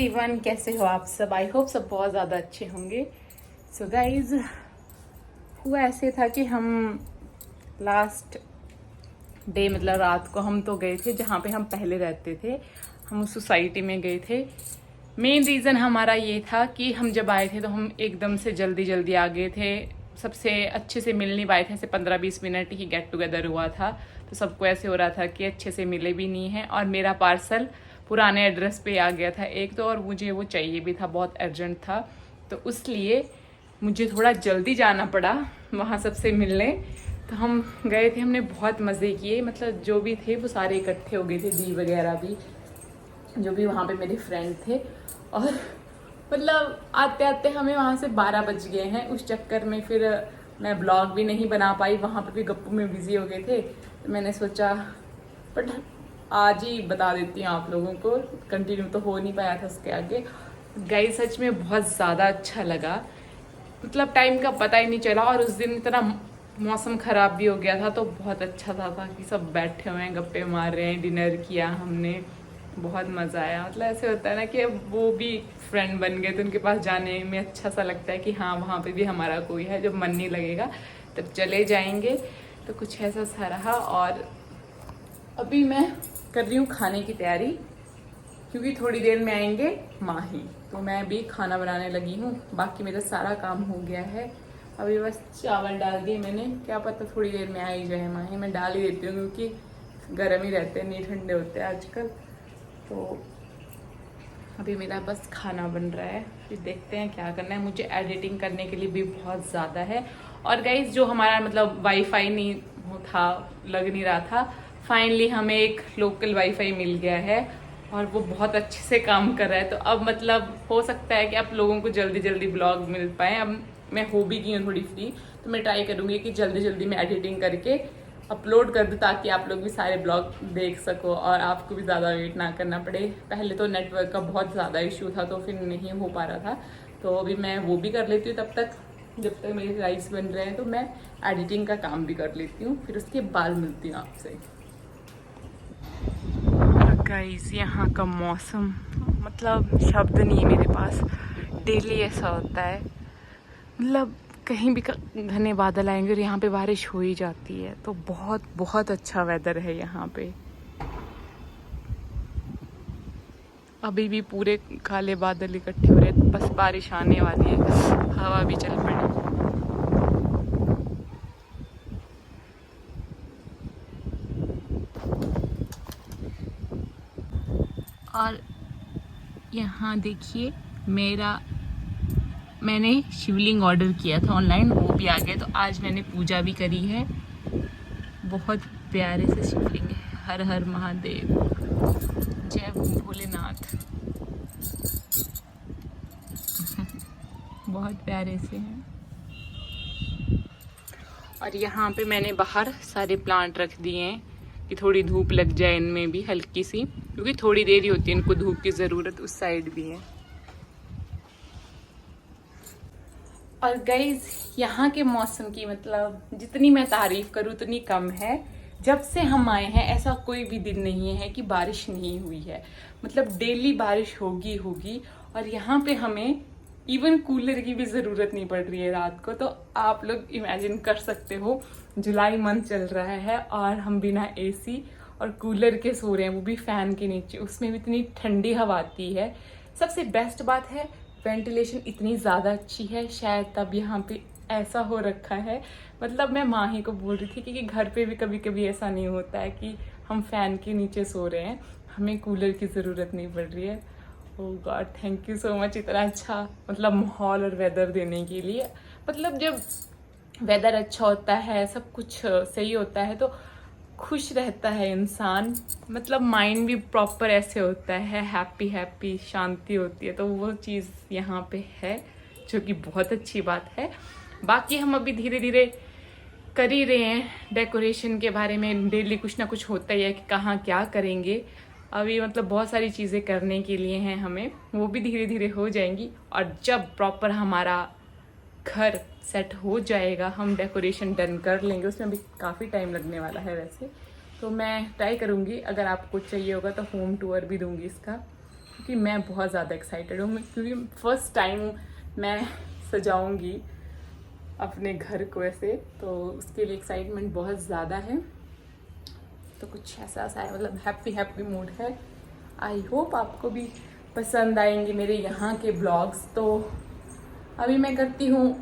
Everyone, कैसे हो आप सब। आई होप सब बहुत ज़्यादा अच्छे होंगे। सो गाइज, हुआ ऐसे था कि हम लास्ट डे मतलब रात को हम तो गए थे जहाँ पे हम पहले रहते थे, हम उस सोसाइटी में गए थे। मेन रीज़न हमारा ये था कि हम जब आए थे तो हम एकदम से जल्दी जल्दी आ गए थे, सबसे अच्छे से मिल नहीं पाए थे। ऐसे 15-20 मिनट ही गेट टुगेदर हुआ था, तो सबको ऐसे हो रहा था कि अच्छे से मिले भी नहीं हैं। और मेरा पार्सल पुराने एड्रेस पे आ गया था एक तो, और मुझे वो चाहिए भी था, बहुत अर्जेंट था। तो इसलिए मुझे थोड़ा जल्दी जाना पड़ा वहाँ सबसे मिलने। तो हम गए थे, हमने बहुत मज़े किए। मतलब जो भी थे वो सारे इकट्ठे हो गए थे, दी वगैरह भी, जो भी वहाँ पे मेरे फ्रेंड थे। और मतलब आते आते हमें वहाँ से 12 बज गए हैं। उस चक्कर में फिर मैं ब्लॉग भी नहीं बना पाई, वहाँ पे भी गप्पू में बिजी हो गए थे। तो मैंने सोचा बट आज ही बता देती हूँ आप लोगों को, कंटिन्यू तो हो नहीं पाया था उसके आगे। गाइस सच में बहुत ज़्यादा अच्छा लगा, मतलब टाइम का पता ही नहीं चला। और उस दिन इतना मौसम ख़राब भी हो गया था, तो बहुत अच्छा था कि सब बैठे हुए हैं, गप्पे मार रहे हैं, डिनर किया हमने, बहुत मज़ा आया। मतलब ऐसे होता है ना कि अब वो भी फ्रेंड बन गए तो उनके पास जाने में अच्छा सा लगता है कि हाँ वहाँ पे भी हमारा कोई है। जब मन नहीं लगेगा तब चले जाएंगे, तो कुछ ऐसा सा रहा। और अभी मैं कर रही हूँ खाने की तैयारी, क्योंकि थोड़ी देर में आएंगे माही, तो मैं भी खाना बनाने लगी हूँ। बाकी मेरा सारा काम हो गया है, अभी बस चावल डाल दिए मैंने, क्या पता थोड़ी देर में आ ही जाए माही। मैं डाल ही देती हूँ क्योंकि गर्म ही रहते हैं, नहीं ठंडे होते हैं आजकल। तो अभी मेरा बस खाना बन रहा है, फिर देखते हैं क्या करना है। मुझे एडिटिंग करने के लिए भी बहुत ज़्यादा है। और गाइस जो हमारा मतलब वाईफाई नहीं था, लग नहीं रहा था, फाइनली हमें एक लोकल वाईफाई मिल गया है और वो बहुत अच्छे से काम कर रहा है। तो अब मतलब हो सकता है कि आप लोगों को जल्दी जल्दी ब्लॉग मिल पाए। अब मैं हो भी गई हूँ थोड़ी फ्री, तो मैं ट्राई करूँगी कि जल्दी जल्दी मैं एडिटिंग करके अपलोड कर दूँ, ताकि आप लोग भी सारे ब्लॉग देख सको और आपको भी ज़्यादा वेट ना करना पड़े। पहले तो नेटवर्क का बहुत ज़्यादा इशू था, तो फिर नहीं हो पा रहा था। तो अभी मैं वो भी कर लेती हूँ, तब तक जब तक मेरे राइस बन रहे हैं तो मैं एडिटिंग का काम भी कर लेती हूँ, फिर उसके बाद मिलती हूँ आपसे। गाइस यहाँ का मौसम, मतलब शब्द नहीं है मेरे पास। डेली ऐसा होता है, मतलब कहीं भी घने बादल आएंगे और यहाँ पे बारिश हो ही जाती है। तो बहुत बहुत अच्छा वेदर है यहाँ पे। अभी भी पूरे काले बादल इकट्ठे हो रहे हैं, बस बारिश आने वाली है, हवा भी चल पड़ी। और यहाँ देखिए मैंने शिवलिंग ऑर्डर किया था ऑनलाइन, वो भी आ गया। तो आज मैंने पूजा भी करी है, बहुत प्यारे से शिवलिंग है। हर हर महादेव, जय भोलेनाथ। बहुत प्यारे से हैं। और यहाँ पे मैंने बाहर सारे प्लांट रख दिए हैं कि थोड़ी धूप लग जाए इनमें भी हल्की सी, क्योंकि थोड़ी देर ही होती है इनको धूप की ज़रूरत। उस साइड भी है। और गाइज यहाँ के मौसम की मतलब जितनी मैं तारीफ करूँ उतनी कम है। जब से हम आए हैं ऐसा कोई भी दिन नहीं है कि बारिश नहीं हुई है, मतलब डेली बारिश होगी होगी। और यहाँ पे हमें इवन कूलर की भी ज़रूरत नहीं पड़ रही है रात को। तो आप लोग इमेजिन कर सकते हो, जुलाई मंथ चल रहा है और हम बिना एसी और कूलर के सो रहे हैं, वो भी फ़ैन के नीचे, उसमें भी इतनी ठंडी हवा आती है। सबसे बेस्ट बात है वेंटिलेशन इतनी ज़्यादा अच्छी है, शायद तब यहाँ पे ऐसा हो रखा है। मतलब मैं माही को बोल रही थी कि घर पे भी कभी कभी ऐसा नहीं होता है कि हम फ़ैन के नीचे सो रहे हैं, हमें कूलर की ज़रूरत नहीं पड़ रही है। Oh God, thank you so much इतना अच्छा मतलब माहौल और वेदर देने के लिए। मतलब जब वेदर अच्छा होता है, सब कुछ सही होता है, तो खुश रहता है इंसान, मतलब माइंड भी प्रॉपर ऐसे होता है, हैप्पी हैप्पी शांति होती है। तो वो चीज़ यहाँ पे है, जो कि बहुत अच्छी बात है। बाकी हम अभी धीरे धीरे कर ही रहे हैं डेकोरेशन के बारे में, डेली कुछ ना कुछ होता ही है कि कहाँ क्या करेंगे। अभी मतलब बहुत सारी चीज़ें करने के लिए हैं हमें, वो भी धीरे धीरे हो जाएंगी। और जब प्रॉपर हमारा घर सेट हो जाएगा, हम डेकोरेशन डन कर लेंगे, उसमें भी काफ़ी टाइम लगने वाला है वैसे। तो मैं ट्राई करूँगी, अगर आपको चाहिए होगा तो होम टूर भी दूँगी इसका। क्योंकि मैं बहुत ज़्यादा एक्साइटेड हूँ, क्योंकि फर्स्ट टाइम मैं सजाऊंगी अपने घर को ऐसे, तो उसके लिए एक्साइटमेंट बहुत ज़्यादा है। तो कुछ ऐसा है, मतलब हैप्पी मूड है। आई होप आपको भी पसंद आएंगे मेरे यहाँ के ब्लॉग्स। तो अभी मैं करती हूँ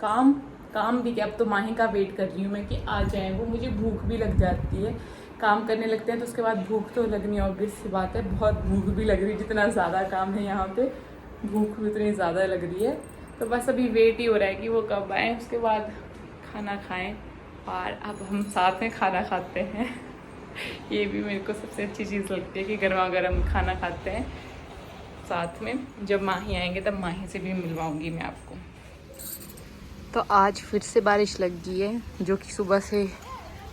काम भी, क्या अब तो माही का वेट कर रही हूँ मैं कि आ जाए वो। मुझे भूख भी लग जाती है, काम करने लगते हैं तो उसके बाद भूख तो लगनी ऑब्वियस सी बात है। बहुत भूख भी लग रही है, जितना ज़्यादा काम है यहाँ पे भूख भी उतनी ज़्यादा लग रही है। तो बस अभी वेट ही हो रहा है कि वो कब आए, उसके बाद खाना खाएं। और अब हम साथ में खाना खाते हैं ये भी मेरे को सबसे अच्छी चीज़ लगती है कि गर्मा गर्म खाना खाते हैं साथ में। जब माही आएंगे तब माही से भी मिलवाऊंगी मैं आपको। तो आज फिर से बारिश लग गई है, जो कि सुबह से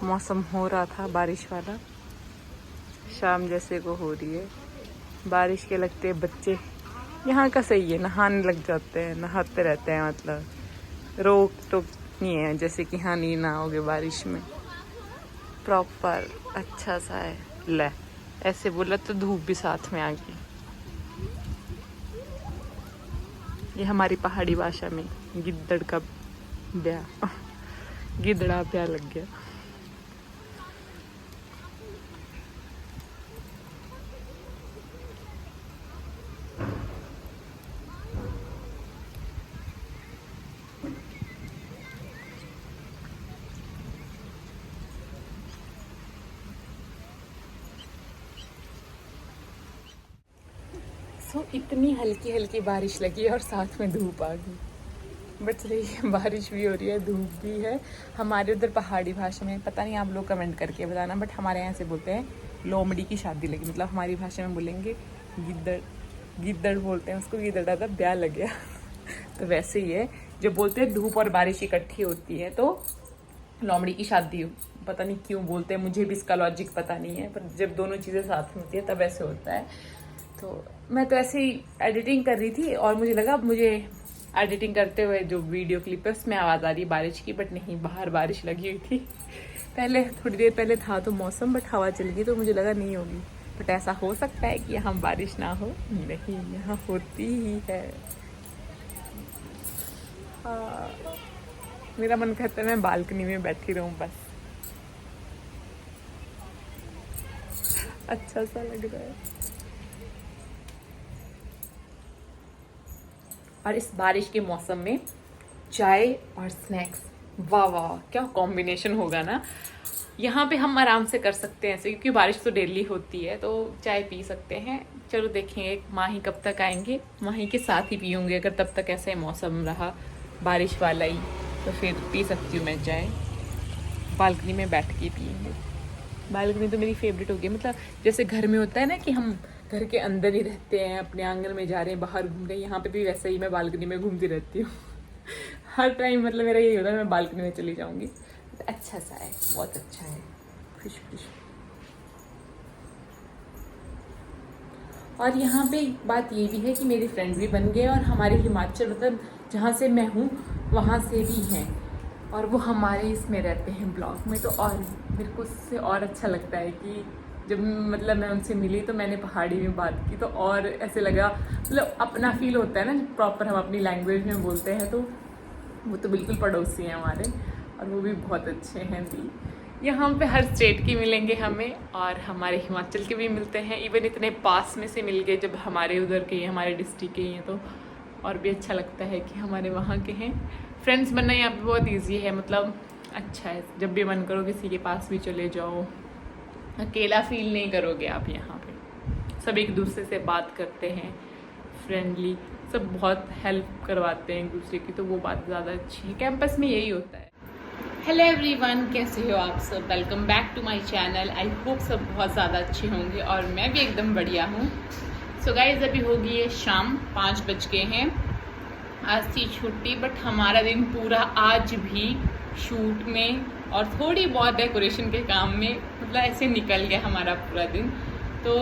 मौसम हो रहा था बारिश वाला, शाम जैसे को हो रही है बारिश के लगते बच्चे यहाँ का सही है, नहाने लग जाते हैं, नहाते रहते हैं, मतलब रोक टोक नहीं है जैसे कि हाँ नहीं नहाओगे बारिश में, प्रॉपर अच्छा सा है। ले ऐसे बोला तो धूप भी साथ में आ गई। ये हमारी पहाड़ी भाषा में गिद्दड़ का ब्याह, गिद्दड़ा ब्याह लग गया। इतनी हल्की हल्की बारिश लगी और साथ में धूप आ गई। बच रही है, बारिश भी हो रही है, धूप भी है। हमारे उधर पहाड़ी भाषा में, पता नहीं आप लोग कमेंट करके बताना, बट हमारे यहाँ से बोलते हैं लोमड़ी की शादी लगी, मतलब हमारी भाषा में बोलेंगे गिद्दड़ बोलते हैं उसको, गिद्दड़ा था ब्याह लग गया तो वैसे ही है, जब बोलते हैं धूप और बारिश इकट्ठी होती है तो लोमड़ी की शादी, पता नहीं क्यों बोलते हैं, मुझे भी इसका लॉजिक पता नहीं है, पर जब दोनों चीज़ें साथ में होती है तब ऐसे होता है। तो मैं तो ऐसे ही एडिटिंग कर रही थी और मुझे लगा, मुझे एडिटिंग करते हुए जो वीडियो क्लिप है उसमें आवाज़ आ रही है बारिश की, बट नहीं, बाहर बारिश लगी हुई थी। पहले थोड़ी देर पहले था तो मौसम, बट हवा चल गई तो मुझे लगा नहीं होगी, बट ऐसा हो सकता है कि यहाँ बारिश ना हो। नहीं, यहाँ होती ही है। मेरा मन करता है मैं बालकनी में बैठी रहूं बस, अच्छा सा लग रहा है। और इस बारिश के मौसम में चाय और स्नैक्स, वाह वाह क्या कॉम्बिनेशन होगा ना। यहाँ पे हम आराम से कर सकते हैं ऐसे, क्योंकि बारिश तो डेली होती है तो चाय पी सकते हैं। चलो देखेंगे माही कब तक आएंगे, माही के साथ ही पीऊँगी। अगर तब तक ऐसे मौसम रहा बारिश वाला ही तो फिर पी सकती हूँ मैं चाय, बालकनी में बैठ के पियेंगे। बालकनी तो मेरी फेवरेट हो गई, मतलब जैसे घर में होता है ना कि हम घर के अंदर ही रहते हैं, अपने आंगन में जा रहे हैं, बाहर घूम रहे हैं, यहाँ पे भी वैसे ही मैं बालकनी में घूमती रहती हूँ हर टाइम, मतलब मेरा यही होता है मैं बालकनी में चली जाऊँगी। तो अच्छा सा है, बहुत अच्छा है, खुश खुश। और यहाँ पे बात ये भी है कि मेरे फ्रेंड भी बन गए और हमारे हिमाचल, मतलब जहाँ से मैं हूँ वहाँ से भी हैं, और वो हमारे इसमें रहते हैं ब्लॉक में। तो और मेरे को उससे और अच्छा लगता है कि जब मतलब मैं उनसे मिली तो मैंने पहाड़ी में बात की तो और ऐसे लगा, मतलब अपना फील होता है ना जब प्रॉपर हम अपनी लैंग्वेज में बोलते हैं। तो वो तो बिल्कुल पड़ोसी हैं हमारे, और वो भी बहुत अच्छे हैं भी। यहाँ पे हर स्टेट की मिलेंगे हमें, और हमारे हिमाचल के भी मिलते हैं, इवन इतने पास में से मिल गए जब हमारे उधर के, हमारे डिस्ट्रिक्ट के हैं, तो और भी अच्छा लगता है कि हमारे वहाँ के हैं। फ्रेंड्स बनना यहाँ पे बहुत ईजी है, मतलब अच्छा है, जब भी मन करो किसी के पास भी चले जाओ, अकेला फील नहीं करोगे आप। यहाँ पे सब एक दूसरे से बात करते हैं, फ्रेंडली, सब बहुत हेल्प करवाते हैं एक दूसरे की, तो वो बात ज़्यादा अच्छी है। कैंपस में यही होता है। हेलो एवरीवन, कैसे हो आप सब? Welcome back to my channel. I hope सब बहुत ज़्यादा अच्छे होंगे और मैं भी एकदम बढ़िया हूँ। सो गाइज अभी हो गई है शाम, 5 बज गए हैं। आज थी छुट्टी, बट हमारा दिन पूरा आज भी शूट में और थोड़ी बहुत डेकोरेशन के काम में, मतलब ऐसे निकल गया हमारा पूरा दिन। तो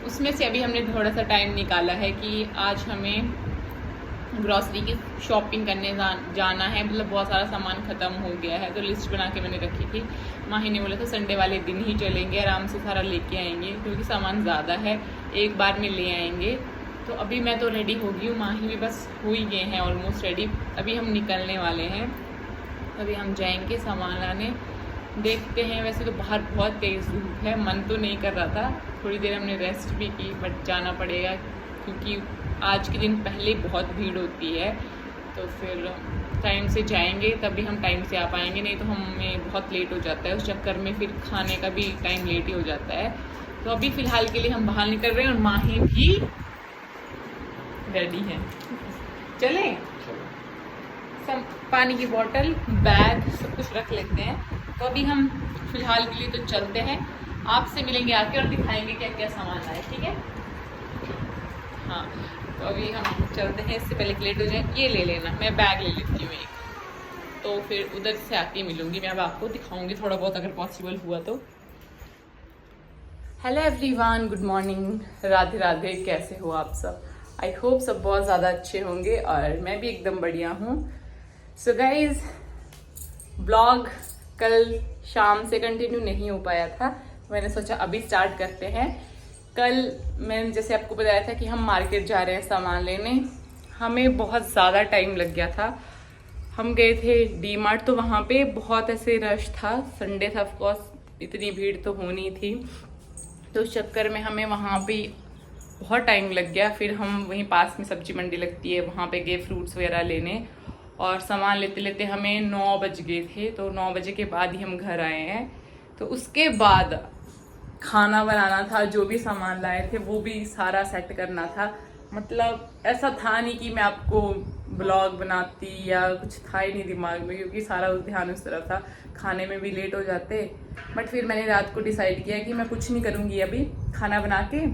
उसमें से अभी हमने थोड़ा सा टाइम निकाला है कि आज हमें ग्रॉसरी की शॉपिंग करने जाना है, मतलब बहुत सारा सामान ख़त्म हो गया है, तो लिस्ट बना के मैंने रखी थी। माही ने बोला था संडे वाले दिन ही चलेंगे, आराम से सारा लेके आएंगे, क्योंकि सामान ज़्यादा है, एक बार में ले आएंगे। तो अभी मैं तो रेडी हो गई हूँ, माही भी बस हो ही गए हैं ऑलमोस्ट रेडी। अभी हम निकलने वाले हैं, अभी हम जाएंगे सामान लाने। देखते हैं, वैसे तो बाहर बहुत तेज़ धूप है, मन तो नहीं कर रहा था, थोड़ी देर हमने रेस्ट भी की, बट जाना पड़ेगा क्योंकि आज के दिन पहले बहुत भीड़ होती है। तो फिर टाइम से जाएंगे तभी हम टाइम से आ पाएंगे, नहीं तो हमें बहुत लेट हो जाता है, उस चक्कर में फिर खाने का भी टाइम लेट ही हो जाता है। तो अभी फ़िलहाल के लिए हम बाहर निकल रहे हैं और माही भी रेडी है। चले, सब पानी की बोतल, बैग सब कुछ रख लेते हैं। तो अभी हम फिलहाल के लिए तो चलते हैं, आपसे मिलेंगे आके और दिखाएंगे क्या क्या सामान लाए, ठीक है? हाँ, तो अभी हम चलते हैं, इससे पहले लेट हो जाए। ये ले लेना, मैं बैग ले लेती हूँ एक, तो फिर उधर से आके मिलूंगी मैं, अब आपको दिखाऊंगी थोड़ा बहुत अगर पॉसिबल हुआ तो। Hello everyone, good morning, Radhe Radhe, कैसे हो आप सब? आई होप सब बहुत ज़्यादा अच्छे होंगे और मैं भी एकदम बढ़िया हूँ। सो गाइज, ब्लॉग कल शाम से कंटिन्यू नहीं हो पाया था, मैंने सोचा अभी स्टार्ट करते हैं। कल मैंने जैसे आपको बताया था कि हम मार्केट जा रहे हैं सामान लेने, हमें बहुत ज़्यादा टाइम लग गया था। हम गए थे डी मार्ट, तो वहाँ पे बहुत ऐसे रश था, संडे था ऑफकोर्स, इतनी भीड़ तो होनी थी, तो उस चक्कर में हमें वहाँ पे बहुत टाइम लग गया। फिर हम वहीं पास में सब्जी मंडी लगती है, वहाँ पे गए फ्रूट्स वगैरह लेने, और सामान लेते लेते हमें 9 बज गए थे। तो 9 बजे के बाद ही हम घर आए हैं। तो उसके बाद खाना बनाना था, जो भी सामान लाए थे वो भी सारा सेट करना था। मतलब ऐसा था नहीं कि मैं आपको ब्लॉग बनाती या कुछ था ही नहीं दिमाग में, क्योंकि सारा ध्यान उस तरफ था, खाने में भी लेट हो जाते। बट फिर मैंने रात को डिसाइड किया कि मैं कुछ नहीं करूँगी, अभी खाना बना के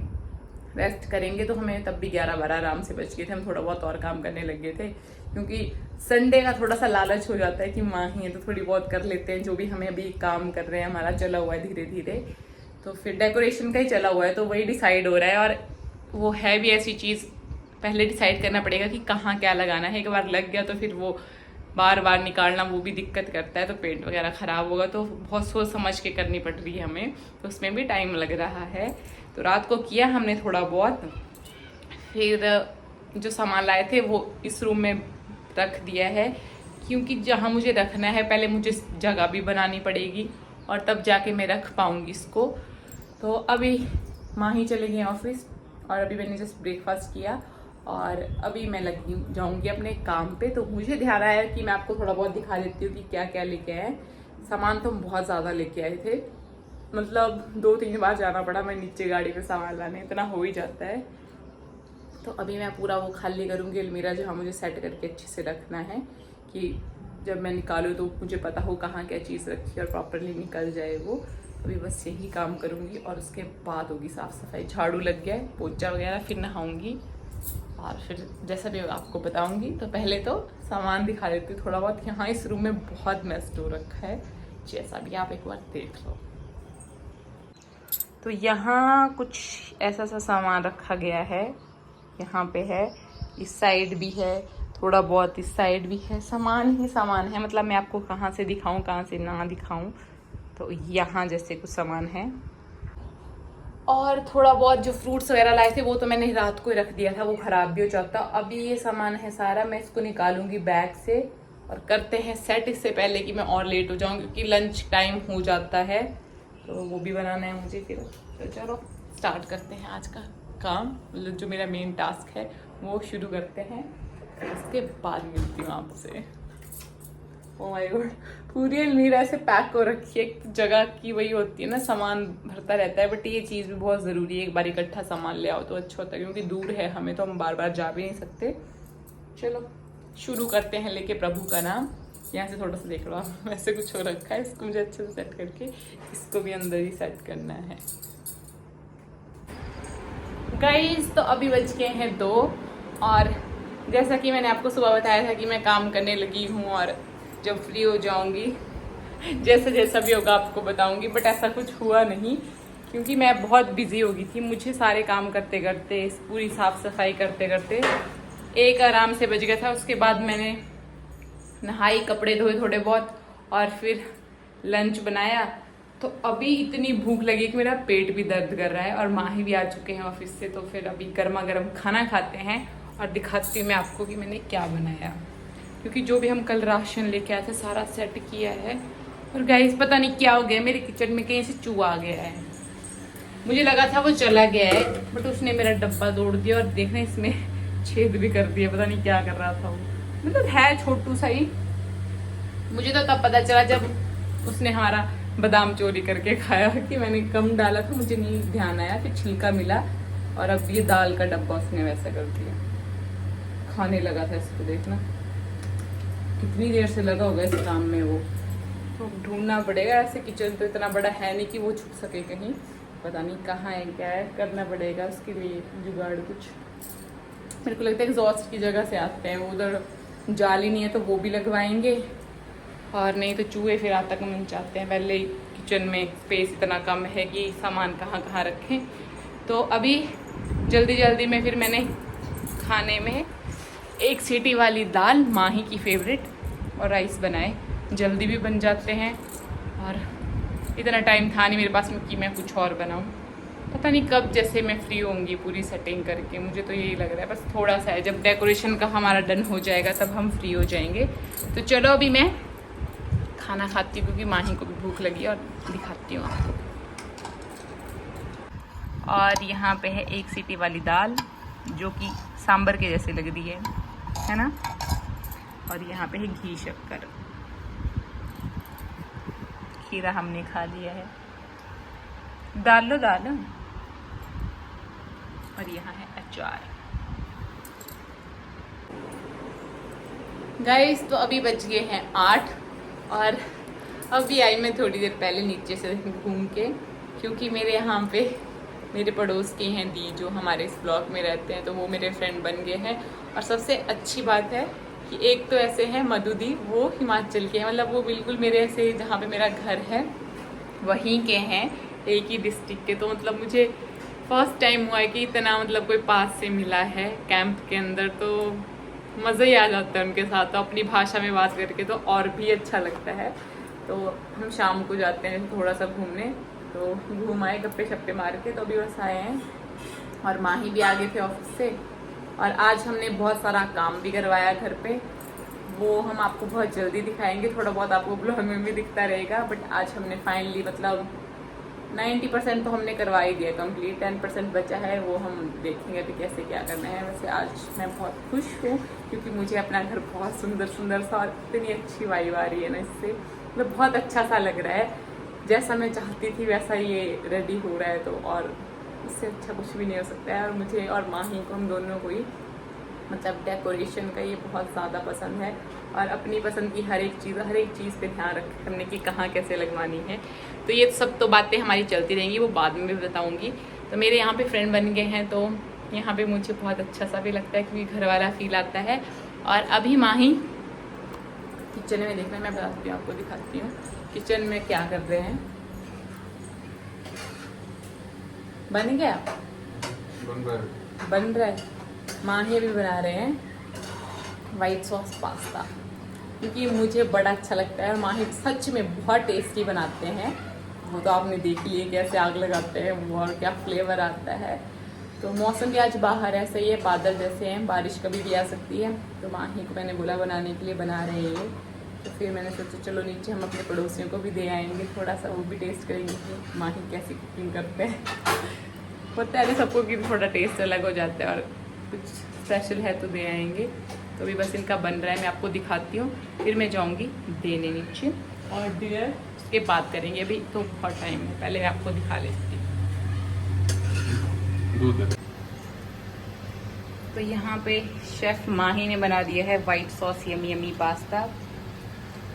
रेस्ट करेंगे। तो हमें तब भी 11-12 आराम से बच गए थे, हम थोड़ा बहुत और काम करने लग गए थे, क्योंकि संडे का थोड़ा सा लालच हो जाता है कि माँ ही है तो थोड़ी बहुत कर लेते हैं, जो भी हमें अभी काम कर रहे हैं हमारा चला हुआ है धीरे धीरे। तो फिर डेकोरेशन का ही चला हुआ है, तो वही डिसाइड हो रहा है, और वो है भी ऐसी चीज़, पहले डिसाइड करना पड़ेगा कि कहाँ क्या लगाना है। एक बार लग गया तो फिर वो बार बार निकालना वो भी दिक्कत करता है, तो पेंट वगैरह ख़राब होगा, तो बहुत सोच समझ के करनी पड़ रही है हमें, तो उसमें भी टाइम लग रहा है। तो रात को किया हमने थोड़ा बहुत, फिर जो सामान लाए थे वो इस रूम में रख दिया है, क्योंकि जहाँ मुझे रखना है पहले मुझे जगह भी बनानी पड़ेगी, और तब जाके मैं रख पाऊँगी इसको। तो अभी माँ ही चले गए ऑफिस, और अभी मैंने जस्ट ब्रेकफास्ट किया, और अभी मैं लगी जाऊँगी अपने काम पे। तो मुझे ध्यान आया कि मैं आपको थोड़ा बहुत दिखा देती हूँ कि क्या क्या लेके आए। सामान तो हम बहुत ज़्यादा लेके आए थे, मतलब 2-3 बार जाना पड़ा मैं नीचे गाड़ी में सामान लाने, इतना हो ही जाता है। तो अभी मैं पूरा वो खाली करूँगी अलमीरा, जहाँ मुझे सेट करके अच्छे से रखना है, कि जब मैं निकालूँ तो मुझे पता हो कहाँ क्या चीज़ रखी और प्रॉपरली निकल जाए वो। अभी बस यही काम करूँगी, और उसके बाद होगी साफ़ सफाई। झाड़ू लग गया है, पोछा वगैरह, फिर नहाऊँगी, और फिर जैसा भी आपको बताऊँगी। तो पहले तो सामान दिखा देती हूँ थोड़ा बहुत। यहाँ इस रूम में बहुत मेस्ड हो रखा है, जैसा भी आप एक बार देख लो। तो यहाँ कुछ ऐसा सा सामान रखा गया है, यहाँ पे है, इस साइड भी है, थोड़ा बहुत इस साइड भी है, सामान ही सामान है। मतलब मैं आपको कहाँ से दिखाऊं कहाँ से ना दिखाऊं। तो यहाँ जैसे कुछ सामान है, और थोड़ा बहुत जो फ्रूट्स वगैरह लाए थे वो तो मैंने रात को ही रख दिया था, वो ख़राब भी हो जाता। अभी ये सामान है सारा, मैं इसको निकालूंगी बैग से और करते हैं सेट, इससे पहले कि मैं और लेट हो जाऊँ, क्योंकि लंच टाइम हो जाता है, तो वो भी बनाना है मुझे फिर। तो चलो स्टार्ट करते हैं आज का काम, मतलब जो मेरा मेन टास्क है वो शुरू करते हैं, उसके बाद मिलती हूँ आपसे। ओह माय गॉड, पूरी अलमीरा ऐसे पैक हो रखी है, एक जगह की वही होती है ना, सामान भरता रहता है। बट ये चीज़ भी बहुत ज़रूरी है, एक बार इकट्ठा सामान ले आओ तो अच्छा होता है, क्योंकि दूर है हमें, तो हम बार बार जा भी नहीं सकते। चलो शुरू करते हैं लेके प्रभु का नाम। यहाँ से थोड़ा सा देख लो आप, वैसे कुछ हो रखा है, इसको मुझे अच्छे से सेट करके इसको भी अंदर ही सेट करना है। गाइस तो अभी बज गए हैं 2, और जैसा कि मैंने आपको सुबह बताया था कि मैं काम करने लगी हूँ, और जब फ्री हो जाऊँगी जैसा जैसा भी होगा आपको बताऊँगी। बट ऐसा कुछ हुआ नहीं, क्योंकि मैं बहुत बिजी हो गई थी। मुझे सारे काम करते करते, पूरी साफ़ सफाई करते करते 1 आराम से बज गया था। उसके बाद मैंने नहाई, कपड़े धोए थोड़े बहुत और फिर लंच बनाया। तो अभी इतनी भूख लगी कि मेरा पेट भी दर्द कर रहा है और माही भी आ चुके हैं ऑफिस से। तो फिर अभी गर्मा गर्म खाना खाते हैं और दिखाती हूँ मैं आपको कि मैंने क्या बनाया, क्योंकि जो भी हम कल राशन लेके आए थे सारा सेट किया है। और गाइस पता नहीं क्या हो गया, मेरे किचन में कहीं से चूहा आ गया है। मुझे लगा था वो चला गया है, बट उसने मेरा डब्बा तोड़ दिया और देखना इसमें छेद भी कर दिया। पता नहीं क्या कर रहा था वो, मतलब है छोटू सा ही। मुझे तो तब पता चला जब उसने हमारा बादाम चोरी करके खाया कि मैंने कम डाला था, मुझे नहीं ध्यान आया। फिर छिलका मिला और अब ये दाल का डब्बा उसने वैसा कर दिया, खाने लगा था इसको। देखना कितनी देर से लगा होगा इस काम में वो। तो ढूंढना पड़ेगा, ऐसे किचन तो इतना बड़ा है नहीं कि वो छुप सके कहीं। पता नहीं कहाँ है, क्या है, करना पड़ेगा उसके लिए जुगाड़ कुछ। मेरे को लगता है एग्जॉस्ट की जगह से आते हैं वो, उधर जाली नहीं है तो वो भी लगवाएंगे, और नहीं तो चूहे फिर आतंक मचाते हैं। पहले किचन में स्पेस इतना कम है कि सामान कहाँ कहाँ रखें। तो अभी जल्दी जल्दी में फिर मैंने खाने में 1 सीटी वाली दाल, माही की फेवरेट, और राइस बनाए। जल्दी भी बन जाते हैं और इतना टाइम था नहीं मेरे पास में कि मैं कुछ और बनाऊं। पता नहीं कब जैसे मैं फ्री होंगी पूरी सेटिंग करके, मुझे तो यही लग रहा है। बस थोड़ा सा है, जब डेकोरेशन का हमारा डन हो जाएगा तब हम फ्री हो जाएंगे। तो चलो अभी मैं खाना खाती हूँ, क्योंकि माही को भी भूख लगी, और दिखाती हूँ आपको। और यहाँ पे है 1 सीटी वाली दाल, जो कि सांबर के जैसे लग रही है ना। और यहाँ पे है घी शक्कर, खीरा हमने खा लिया है, डाल लो। और यहाँ है अचार। गाइस तो अभी बज गए हैं 8 और अभी आई मैं थोड़ी देर पहले नीचे से घूम के, क्योंकि मेरे यहाँ पे मेरे पड़ोस के हैं दी, जो हमारे इस ब्लॉक में रहते हैं, तो वो मेरे फ्रेंड बन गए हैं। और सबसे अच्छी बात है कि एक तो ऐसे हैं मधु दी, वो हिमाचल के हैं, मतलब वो बिल्कुल मेरे ऐसे जहाँ पे मेरा घर है वहीं के हैं, एक ही डिस्ट्रिक्ट के। तो मतलब मुझे फर्स्ट टाइम हुआ है कि इतना मतलब कोई पास से मिला है कैंप के अंदर, तो मज़ा ही आ जाता है उनके साथ। तो अपनी भाषा में बात करके तो और भी अच्छा लगता है। तो हम शाम को जाते हैं थोड़ा सा घूमने, तो घूम आए गप्पे शप्पे मार के, तो अभी बस आए हैं। और माही भी आ गए थे ऑफिस से, और आज हमने बहुत सारा काम भी करवाया घर पे, वो हम आपको बहुत जल्दी दिखाएंगे। थोड़ा बहुत आपको ब्लॉग में भी दिखता रहेगा, बट आज हमने फाइनली मतलब 90% तो हमने करवा ही दिया कंप्लीट, 10% बचा है, वो हम देखेंगे अभी कैसे क्या करना है। वैसे आज मैं बहुत खुश हूँ, क्योंकि मुझे अपना घर बहुत सुंदर सुंदर सा और इतनी अच्छी वाइब आ रही है ना इससे, मतलब बहुत अच्छा सा लग रहा है। जैसा मैं चाहती थी वैसा ये रेडी हो रहा है, तो और इससे अच्छा कुछ भी नहीं हो सकता है। और मुझे और माही को, हम दोनों को ही मतलब डेकोरेशन का ये बहुत ज़्यादा पसंद है, और अपनी पसंद की हर एक चीज़ पे ध्यान रखने की कहाँ कैसे लगवानी है। तो ये सब तो बातें हमारी चलती रहेंगी, वो बाद में भी बताऊँगी। तो मेरे यहाँ पे फ्रेंड बन गए हैं, तो यहाँ पे मुझे बहुत अच्छा सा भी लगता है, क्योंकि घर वाला फील आता है। और अभी माही किचन में, देखना मैं बताती हूँ आपको, दिखाती हूँ किचन में क्या कर रहे हैं। बन गया, बन रहा है। माही भी बना रहे हैं वाइट सॉस पास्ता, क्योंकि मुझे बड़ा अच्छा लगता है। और माही सच में बहुत टेस्टी बनाते हैं, वो तो आपने देख लिया कैसे आग लगाते हैं वो, और क्या फ्लेवर आता है। तो मौसम भी आज बाहर ऐसा ही है, बादल जैसे हैं, बारिश कभी भी आ सकती है। तो माही को मैंने बोला बनाने के लिए, बना रहे हैं ये। तो फिर मैंने सोचा चलो नीचे हम अपने पड़ोसियों को भी दे आएंगे, थोड़ा सा वो भी टेस्ट करेंगे कि माही कैसी कुकिंग करते हैं। पता है सबको कि थोड़ा टेस्ट अलग हो जाता है, और कुछ स्पेशल है तो दे आएंगे। तो अभी बस इनका बन रहा है, मैं आपको दिखाती हूँ, फिर मैं जाऊँगी देने नीचे, और डिनर उसके बाद करेंगे। अभी तो बहुत टाइम है, पहले मैं आपको दिखा लेती हूँ। तो यहाँ पे शेफ माही ने बना दिया है white sauce yummy yummy pasta,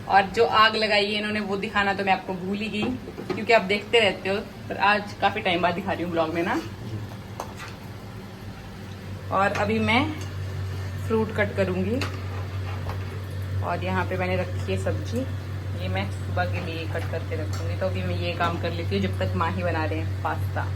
और जो आग लगाई है इन्होंने वो दिखाना तो मैं आपको भूल ही गई, क्योंकि आप देखते रहते हो, पर आज काफ़ी टाइम बाद दिखा रही हूँ ब्लॉग में ना। और अभी मैं फ्रूट कट करूँगी, और यहाँ पे मैंने रखी है सब्जी, ये मैं सुबह के लिए कट करके रखूँगी। तो अभी मैं ये काम कर लेती हूँ जब तक माही बना रहे हैं पास्ता।